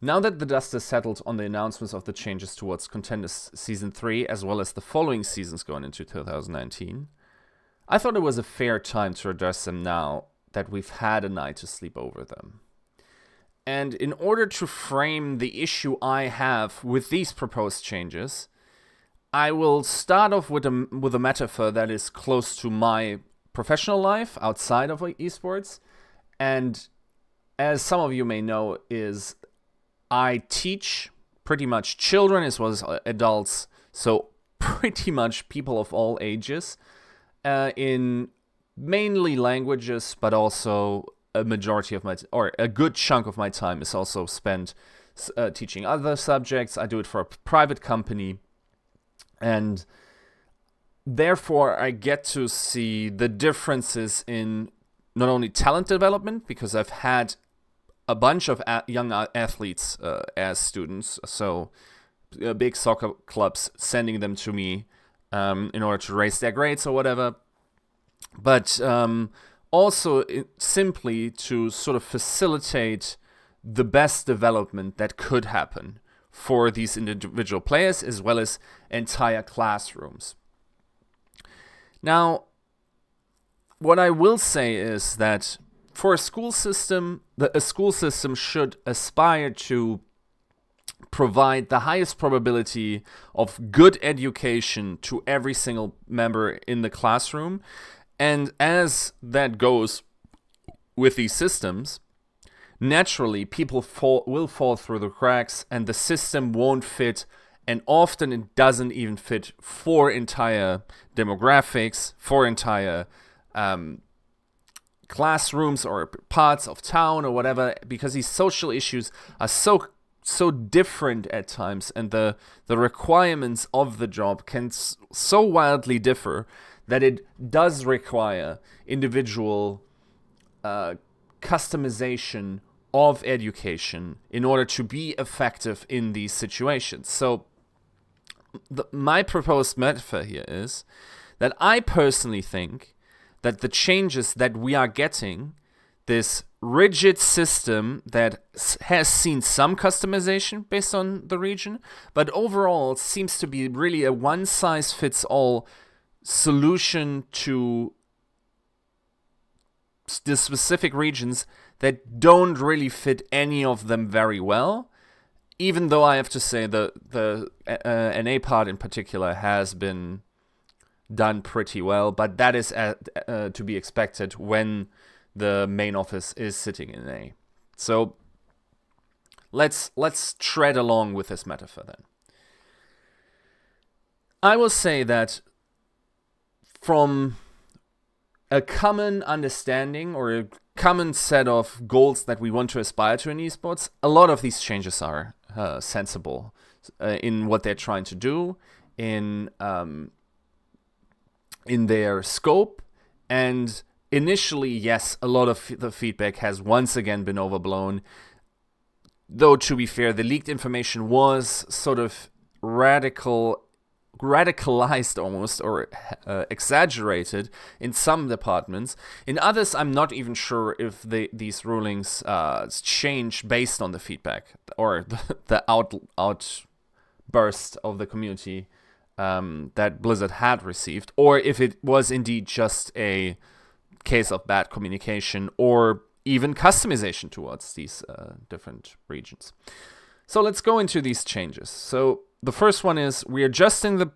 Now that the dust has settled on the announcements of the changes towards Contenders Season 3, as well as the following seasons going into 2019, I thought it was a fair time to address them now that we've had a night to sleep over them. And in order to frame the issue I have with these proposed changes, I will start off with a metaphor that is close to my professional life outside of esports. And as some of you may know, is I teach pretty much children as well as adults, so pretty much people of all ages, in mainly languages, but also a majority of or a good chunk of my time is also spent teaching other subjects. I do it for a private company, and therefore I get to see the differences in not only talent development, because I've had a bunch of young athletes as students, so big soccer clubs sending them to me in order to raise their grades or whatever, but also simply to sort of facilitate the best development that could happen for these individual players as well as entire classrooms. Now, what I will say is that for a school system should aspire to provide the highest probability of good education to every single member in the classroom. And as that goes with these systems, naturally people will fall through the cracks and the system won't fit, and often it doesn't even fit for entire demographics, for entire classrooms or parts of town or whatever, because these social issues are so different at times, and the requirements of the job can so wildly differ that it does require individual customization of education in order to be effective in these situations. So my proposed metaphor here is that I personally think that the changes that we are getting, this rigid system that has seen some customization based on the region, but overall seems to be really a one-size-fits-all solution to the specific regions that don't really fit any of them very well, even though I have to say the NA part in particular has been done pretty well, but that is to be expected when the main office is sitting in A. So let's tread along with this metaphor then. I will say that from a common understanding or a common set of goals that we want to aspire to in esports, a lot of these changes are sensible in what they're trying to do, in their scope, and initially, yes, a lot of the feedback has once again been overblown. Though, to be fair, the leaked information was sort of radicalized almost, or exaggerated in some departments. In others, I'm not even sure if these rulings change based on the feedback or the outburst of the community that Blizzard had received, or if it was indeed just a case of bad communication or even customization towards these different regions. So let's go into these changes. So the first one is we're adjusting the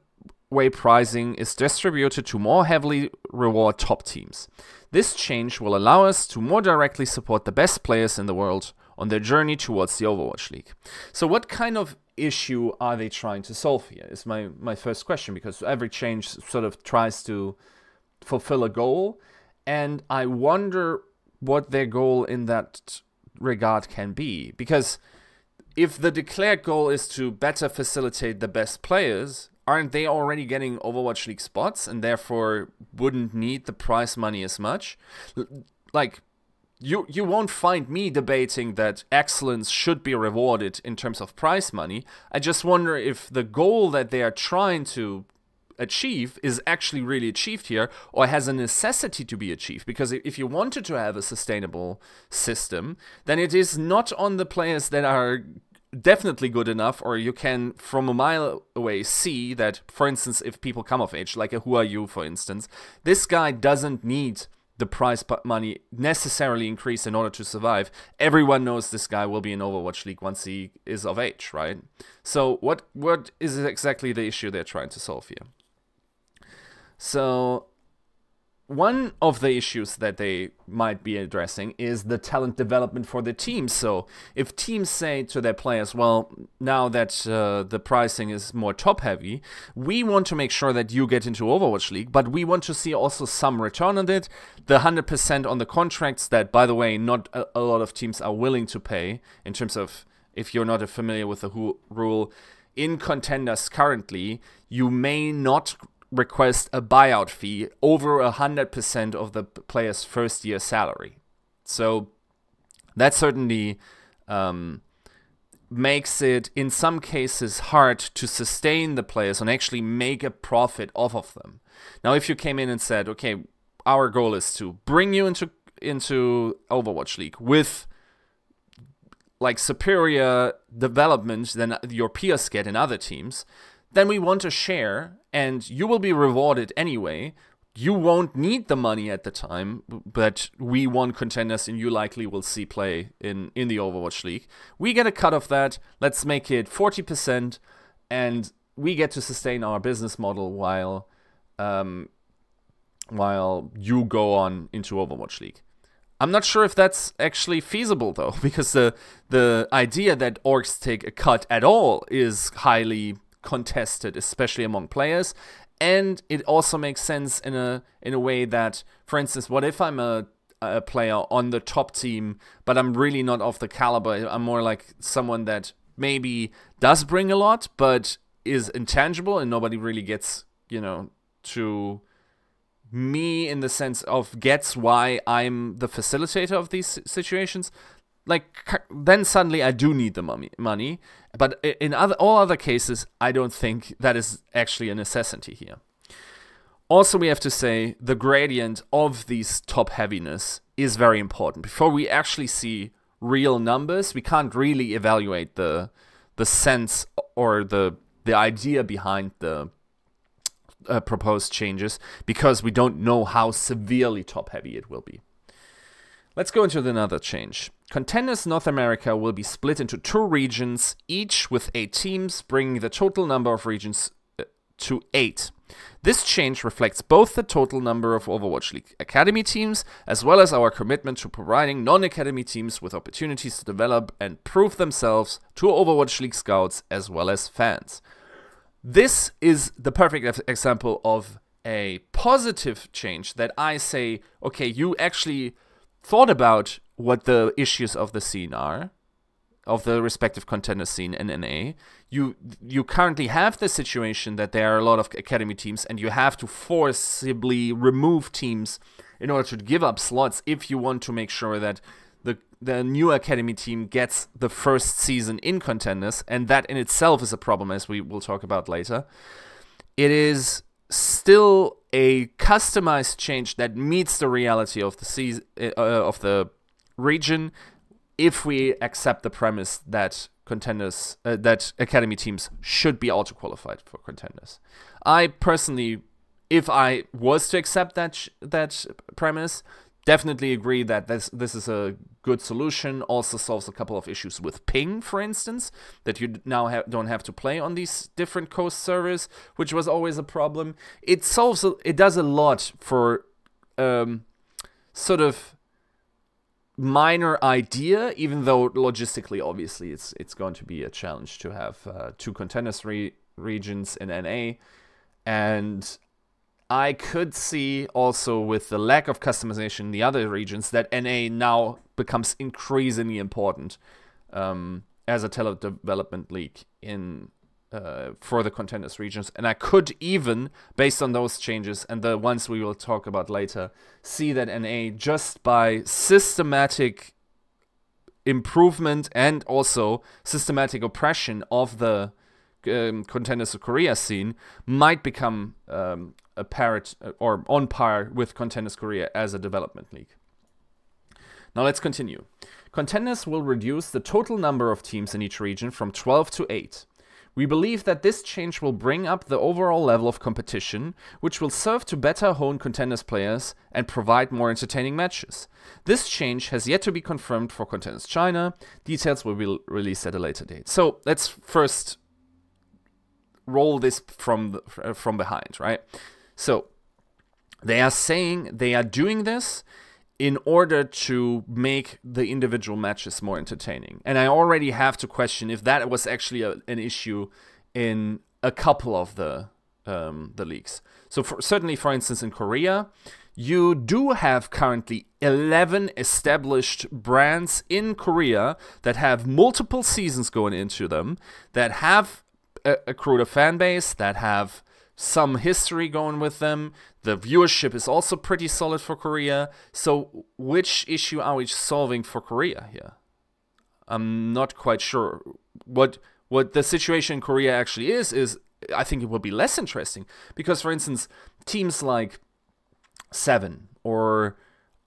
way pricing is distributed to more heavily reward top teams. This change will allow us to more directly support the best players in the world on their journey towards the Overwatch League. So what kind of issue are they trying to solve here is my first question, because every change sort of tries to fulfill a goal, and I wonder what their goal in that regard can be. Because if the declared goal is to better facilitate the best players, aren't they already getting Overwatch League spots and therefore wouldn't need the prize money as much? Like, you won't find me debating that excellence should be rewarded in terms of prize money. I just wonder if the goal that they are trying to achieve is actually really achieved here, or has a necessity to be achieved. Because if you wanted to have a sustainable system, then it is not on the players that are definitely good enough, or you can from a mile away see that, for instance, if people come of age, like a Who Are You, for instance, this guy doesn't need the prize money necessarily increase in order to survive. Everyone knows this guy will be in Overwatch League once he is of age, right? So what is exactly the issue they're trying to solve here? So one of the issues that they might be addressing is the talent development for the team. So if teams say to their players, well, now that the pricing is more top-heavy, we want to make sure that you get into Overwatch League, but we want to see also some return on it. The 100% on the contracts that, by the way, not a lot of teams are willing to pay in terms of, if you're not familiar with the rule, in Contenders currently, you may not request a buyout fee over 100% of the player's first year salary. So that certainly makes it, in some cases, hard to sustain the players and actually make a profit off of them. Now, if you came in and said, okay, our goal is to bring you into Overwatch League with like superior development than your peers get in other teams, then we want a share, and you will be rewarded anyway. You won't need the money at the time, but we won Contenders, and you likely will see play in the Overwatch League. We get a cut of that. Let's make it 40%, and we get to sustain our business model while you go on into Overwatch League. I'm not sure if that's actually feasible, though, because the idea that orgs take a cut at all is highly contested, especially among players, and it also makes sense in a way that, for instance, what if I'm a player on the top team, but I'm really not of the caliber? I'm more like someone that maybe does bring a lot, but is intangible, and nobody really gets, to me in the sense of gets why I'm the facilitator of these situations. Like, then suddenly I do need the money, but in all other cases, I don't think that is actually a necessity here. Also, we have to say the gradient of these top heaviness is very important. Before we actually see real numbers, we can't really evaluate the sense or the idea behind the proposed changes, because we don't know how severely top heavy it will be. Let's go into another change. Contenders North America will be split into 2 regions, each with 8 teams, bringing the total number of regions to 8. This change reflects both the total number of Overwatch League Academy teams, as well as our commitment to providing non-Academy teams with opportunities to develop and prove themselves to Overwatch League scouts as well as fans. This is the perfect example of a positive change that I say, okay, you actually thought about what the issues of the scene are, of the respective contender scene in NA. You currently have the situation that there are a lot of academy teams, and you have to forcibly remove teams in order to give up slots if you want to make sure that the new academy team gets the first season in Contenders, and that in itself is a problem, as we will talk about later. It is still a customized change that meets the reality of the season, of the region, if we accept the premise that Contenders, that academy teams should be auto qualified for Contenders. I personally, if I was to accept that premise, definitely agree that this is a good solution. Also solves a couple of issues with ping, for instance, that you now don't have to play on these different coast servers, which was always a problem. It does a lot for sort of minor idea, even though logistically, obviously, it's going to be a challenge to have 2 Contenders regions in NA, and I could see also with the lack of customization in the other regions that NA now becomes increasingly important as a talent development league for the Contenders regions. And I could even, based on those changes and the ones we will talk about later, see that NA, just by systematic improvement and also systematic oppression of the Contenders of Korea scene, might become a parrot or on par with Contenders Korea as a development league. Now let's continue. Contenders will reduce the total number of teams in each region from 12 to 8. We believe that this change will bring up the overall level of competition, which will serve to better hone Contenders players and provide more entertaining matches. This change has yet to be confirmed for Contenders China. Details will be released at a later date. So let's first roll this from behind, right? So they are saying they are doing this in order to make the individual matches more entertaining. And I already have to question if that was actually an issue in a couple of the leagues. So certainly, for instance, in Korea, you do have currently 11 established brands in Korea that have multiple seasons going into them, that have accrued a fan base, that have some history going with them. The viewership is also pretty solid for Korea. So which issue are we solving for Korea here? I'm not quite sure. What the situation in Korea actually is I think it will be less interesting. Because, for instance, teams like Seven or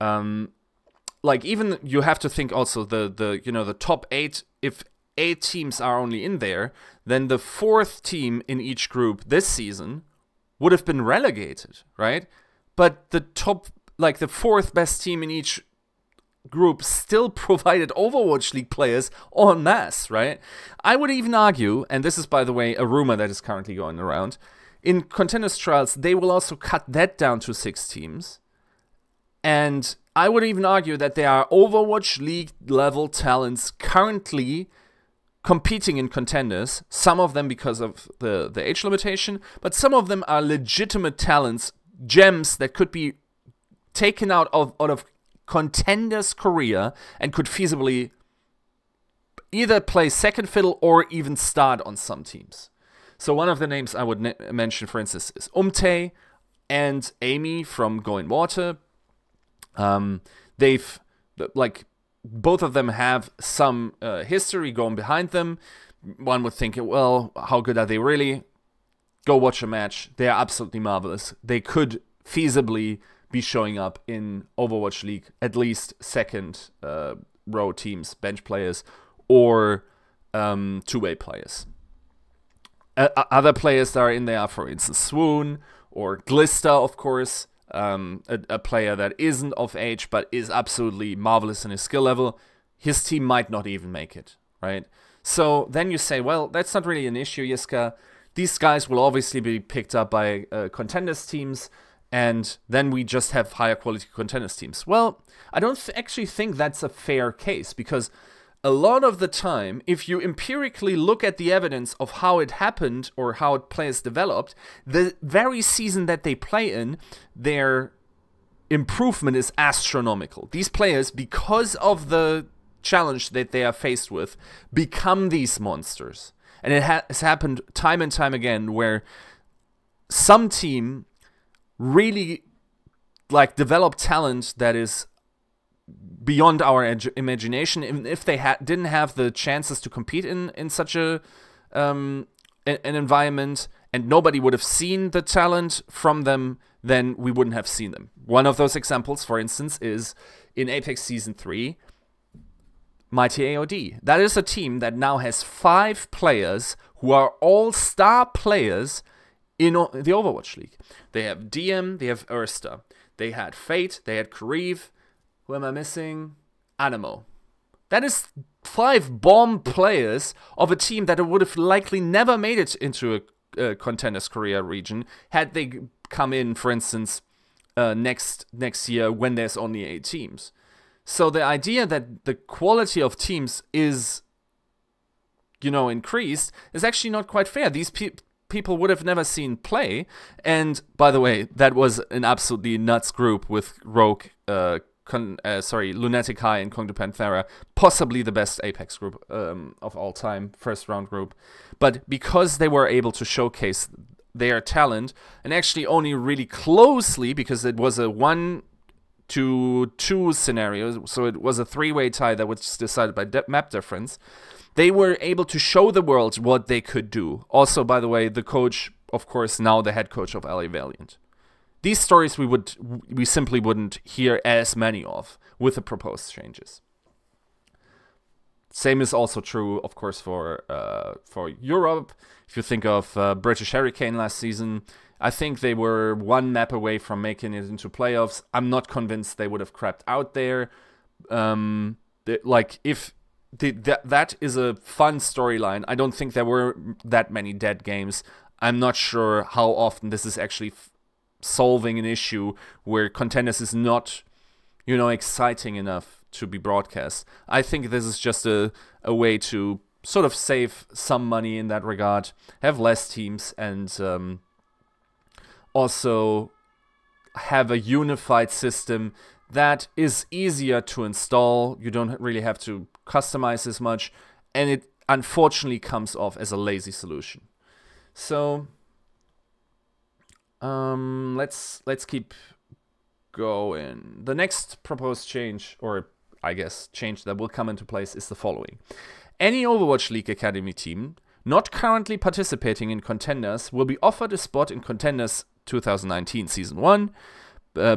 like even you have to think also the top 8, if 8 teams are only in there, then the 4th team in each group this season would have been relegated, right? But the 4th best team in each group still provided Overwatch League players en masse, right? I would even argue, and this is, by the way, a rumor that is currently going around, in Contenders Trials, they will also cut that down to 6 teams. And I would even argue that there are Overwatch League level talents currently competing in Contenders, some of them because of the age limitation, but some of them are legitimate talents, gems that could be taken out of Contenders Korea and could feasibly either play second fiddle or even start on some teams. So one of the names I would mention, for instance, is Umtae and Amy from Going Water. They've, both of them have some history going behind them. One would think, well, how good are they really? Go watch a match. They are absolutely marvelous. They could feasibly be showing up in Overwatch League, at least second row teams, bench players, or two-way players. Other players that are in there are, for instance, Swoon or Glister, of course, a player that isn't of age but is absolutely marvelous in his skill level. His team might not even make it, right? So then you say, well, that's not really an issue, Yiska. These guys will obviously be picked up by Contenders teams, and then we just have higher quality Contenders teams. Well, I don't actually think that's a fair case, because a lot of the time, if you empirically look at the evidence of how it happened or how players developed, the very season that they play in, their improvement is astronomical. These players, because of the challenge that they are faced with, become these monsters. And it has happened time and time again where some team really develop talent that is beyond our imagination. Even if they didn't have the chances to compete in such an environment, and nobody would have seen the talent from them, then we wouldn't have seen them. One of those examples, for instance, is in Apex Season 3, Mighty AOD. That is a team that now has 5 players who are all star players in the Overwatch League. They have DM, they have Ursta, they had Fate, they had Kareev. Who am I missing? Animo. That is 5 bomb players of a team that would have likely never made it into a Contenders Korea region had they come in, for instance, next year when there's only 8 teams. So the idea that the quality of teams is, increased is actually not quite fair. These people would have never seen play. And by the way, that was an absolutely nuts group with Rogue, Lunatic High and Kong de Panthera, possibly the best Apex group of all time, first round group. But because they were able to showcase their talent, and actually only really closely, because it was a 1-2 scenario, so it was a 3-way tie that was decided by map difference, they were able to show the world what they could do. Also, by the way, the coach, of course, now the head coach of LA Valiant. These stories we simply wouldn't hear as many of with the proposed changes. Same is also true, of course, for Europe. If you think of British Hurricane last season, I think they were one map away from making it into playoffs. I'm not convinced they would have crapped out there. That is a fun storyline. I don't think there were that many dead games. I'm not sure how often this is actually solving an issue where Contenders is not, exciting enough to be broadcast. I think this is just a way to sort of save some money in that regard, have less teams, and also have a unified system that is easier to install. You don't really have to customize as much, and it unfortunately comes off as a lazy solution. So let's keep going. The next proposed change, or I guess change that will come into place, is the following. Any Overwatch League Academy team not currently participating in Contenders will be offered a spot in Contenders 2019 Season 1.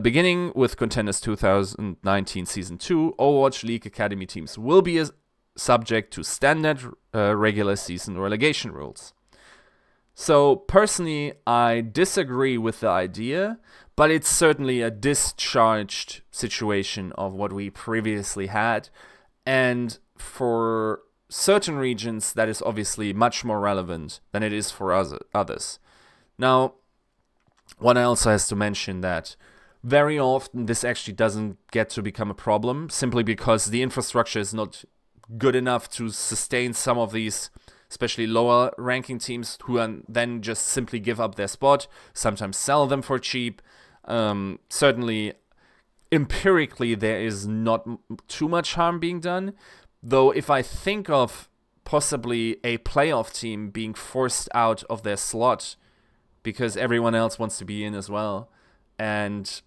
Beginning with Contenders 2019 Season 2, Overwatch League Academy teams will be subject to standard regular season relegation rules. So personally, I disagree with the idea, but it's certainly a discharged situation of what we previously had. And for certain regions, that is obviously much more relevant than it is for others. Now, one also has to mention that very often this actually doesn't get to become a problem, simply because the infrastructure is not good enough to sustain some of these, especially lower ranking teams, who then just simply give up their spot, sometimes sell them for cheap. Certainly, empirically, there is not too much harm being done. Though if I think of possibly a playoff team being forced out of their slot because everyone else wants to be in as well, and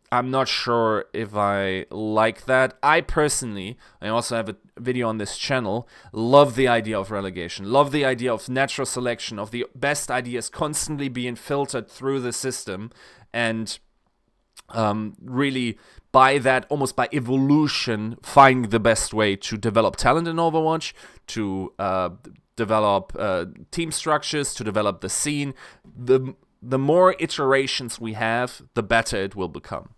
I'm not sure if I like that. I personally, I also have a video on this channel, love the idea of relegation, love the idea of natural selection, of the best ideas constantly being filtered through the system, and really by that, almost by evolution, find the best way to develop talent in Overwatch, to develop team structures, to develop the scene. The more iterations we have, the better it will become.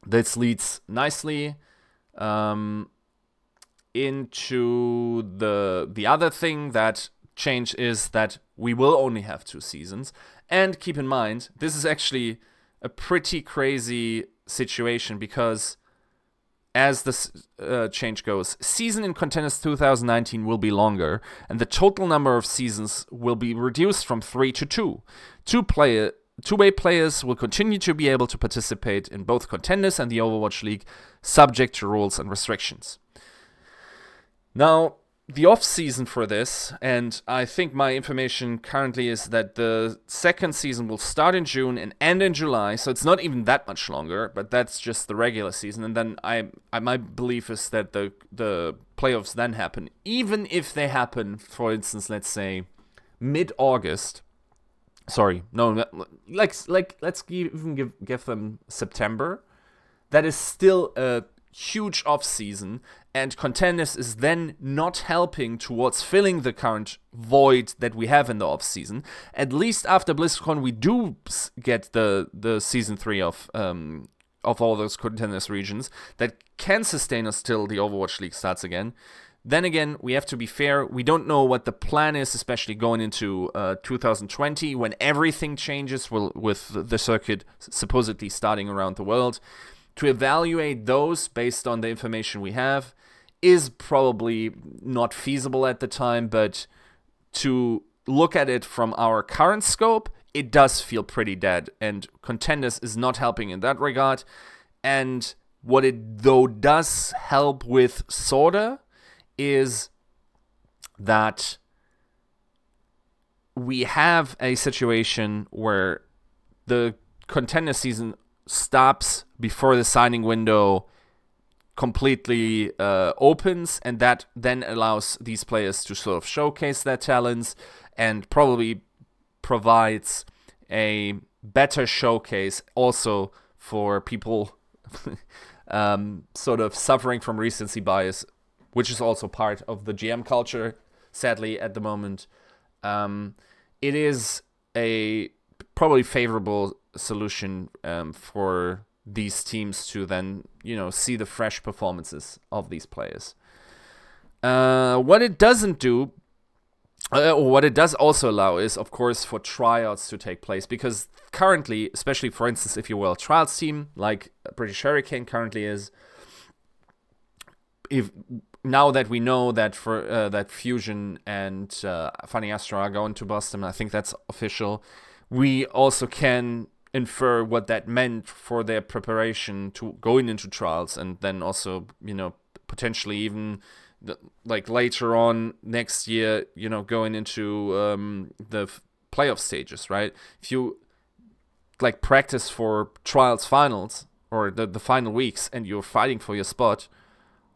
This leads nicely into the other thing that changed, is that we will only have 2 seasons. And keep in mind, this is actually a pretty crazy situation, because as this change goes, season in Contenders 2019 will be longer, and the total number of seasons will be reduced from 3 to 2. Two-way players will continue to be able to participate in both Contenders and the Overwatch League, subject to rules and restrictions. Now, the off-season for this, and I think my information currently is that the second season will start in June and end in July, so it's not even that much longer, but that's just the regular season. And then my belief is that the playoffs then happen, even if they happen, for instance, let's say mid-August. Sorry, no, let's even give them September. That is still a huge off-season, and Contenders is then not helping towards filling the current void that we have in the off-season. At least after BlizzCon, we do get the Season 3 of all those Contenders regions that can sustain us till the Overwatch League starts again. Then again, we have to be fair. We don't know what the plan is, especially going into 2020, when everything changes with the circuit supposedly starting around the world. To evaluate those based on the information we have is probably not feasible at the time, but to look at it from our current scope, it does feel pretty dead, and Contenders is not helping in that regard. And what it though does help with sorta is that we have a situation where the Contender season stops before the signing window completely opens, and that then allows these players to sort of showcase their talents, and probably provides a better showcase also for people sort of suffering from recency bias, which is also part of the GM culture, sadly, at the moment. It is a probably favorable solution for these teams to then, see the fresh performances of these players. What it doesn't do, or what it does also allow is, of course, for tryouts to take place. Because currently, especially, for instance, if you were a trials team, like British Hurricane currently is, now that we know that that Fusion and Funny Astro are going to Boston, I think that's official, we also can infer what that meant for their preparation to going into trials, and then also, potentially even like later on next year, going into the playoff stages, right? If you like practice for trials finals or the final weeks and you're fighting for your spot,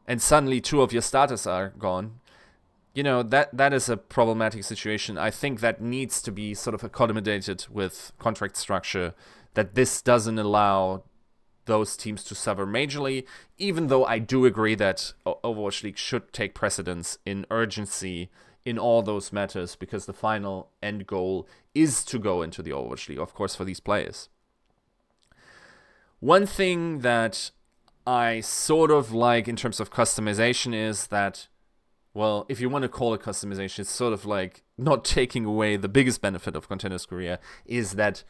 and suddenly 2 of your starters are gone, that is a problematic situation. I think that needs to be sort of accommodated with contract structure, that this doesn't allow those teams to suffer majorly, even though I do agree that Overwatch League should take precedence in urgency in all those matters, because the final end goal is to go into the Overwatch League, of course, for these players. One thing that I sort of like in terms of customization is that, well, if you want to call it customization, it's sort of like not taking away the biggest benefit of Contenders Korea, is that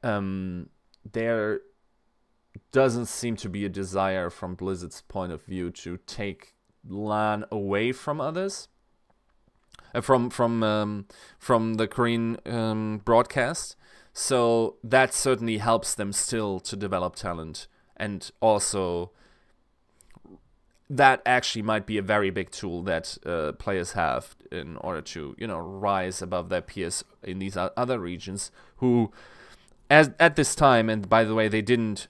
there doesn't seem to be a desire from Blizzard's point of view to take LAN away from others, from the Korean broadcast. So that certainly helps them still to develop talent, and also that actually might be a very big tool that players have in order to, rise above their peers in these other regions who, at this time, and by the way, they didn't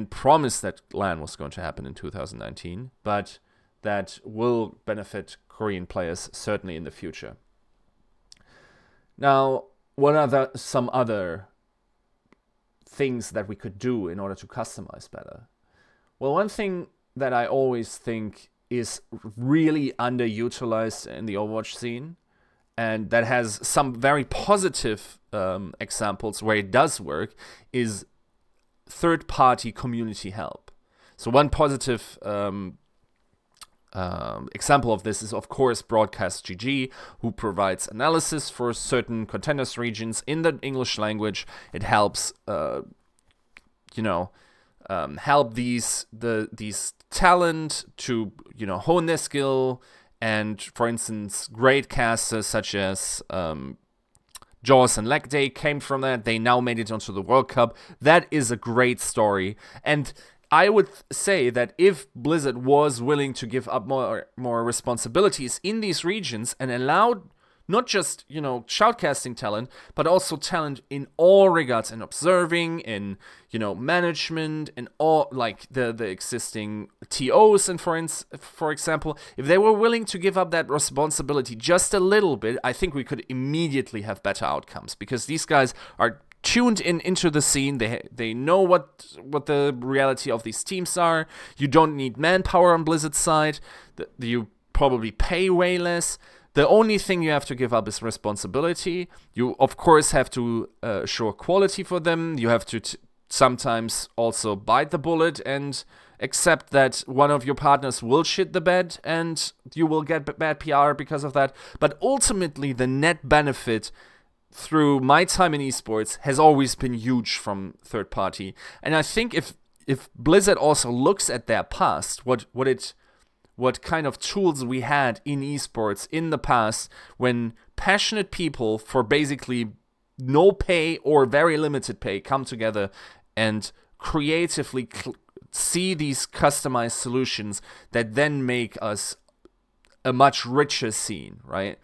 promise that LAN was going to happen in 2019, but that will benefit Korean players certainly in the future. Now, what are some other things that we could do in order to customize better? Well, one thing that I always think is really underutilized in the Overwatch scene, and that has some very positive examples where it does work, is third-party community help. So one positive example of this is, of course, Broadcast GG, who provides analysis for certain Contenders regions in the English language. It helps, help these talent to, hone their skill. And, for instance, great casters such as Jaws and Legday came from that. They now made it onto the World Cup. That is a great story. And I would say that if Blizzard was willing to give up more responsibilities in these regions and allowed not just, shoutcasting talent, but also talent in all regards, in observing, in, management, and all, like, the existing TOs, and for example, if they were willing to give up that responsibility just a little bit, I think we could immediately have better outcomes, because these guys are tuned into the scene. They know what the reality of these teams are. You don't need manpower on Blizzard's side. You probably pay way less. The only thing you have to give up is responsibility. You, of course, have to assure quality for them. You have to sometimes also bite the bullet and accept that one of your partners will shit the bed and you will get bad PR because of that. But ultimately, the net benefit through my time in esports has always been huge from third party. And I think if Blizzard also looks at their past, what kind of tools we had in esports in the past, when passionate people for basically no pay or very limited pay come together and creatively see these customized solutions that then make us a much richer scene, right?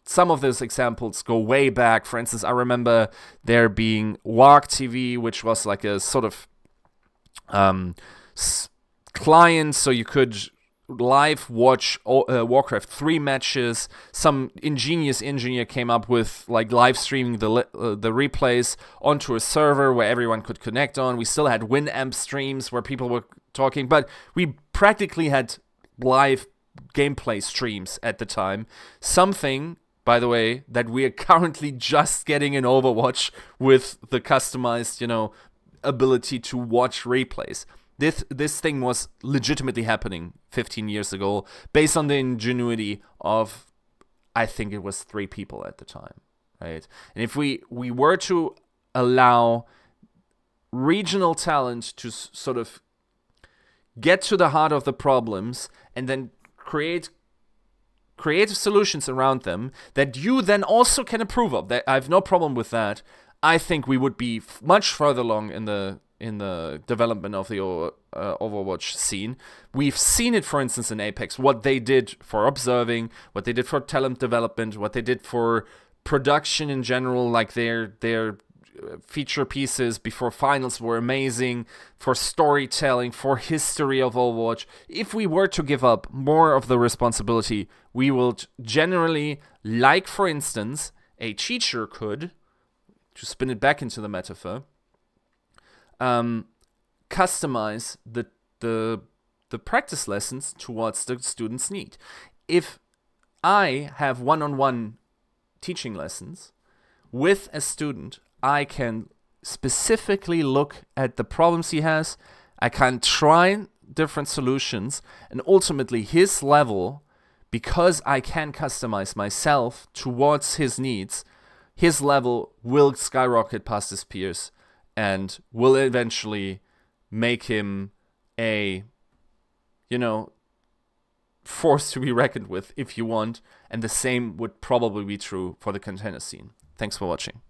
Some of those examples go way back. For instance, I remember there being Warg TV, which was like a sort of client, so you could live watch Warcraft 3 matches. Some ingenious engineer came up with like live streaming the replays onto a server where everyone could connect on. We still had Winamp streams where people were talking, but we practically had live gameplay streams at the time. Something, by the way, that we are currently just getting in Overwatch with the customized, you know, ability to watch replays. This thing was legitimately happening 15 years ago based on the ingenuity of, I think it was 3 people at the time, right? And if we were to allow regional talent to sort of get to the heart of the problems and then create creative solutions around them that you then also can approve of, that I have no problem with that, I think we would be much further along in the development of the Overwatch scene. We've seen it, for instance, in Apex, what they did for observing, what they did for talent development, what they did for production in general, like their feature pieces before finals were amazing, for storytelling, for history of Overwatch. If we were to give up more of the responsibility, we will generally, like for instance, a teacher could, to spin it back into the metaphor, customize the practice lessons towards the student's need. If I have one-on-one teaching lessons with a student, I can specifically look at the problems he has. I can try different solutions, and ultimately his level, because I can customize myself towards his needs, his level will skyrocket past his peers and will eventually make him a, you know, force to be reckoned with, if you want. And the same would probably be true for the contender scene. Thanks for watching.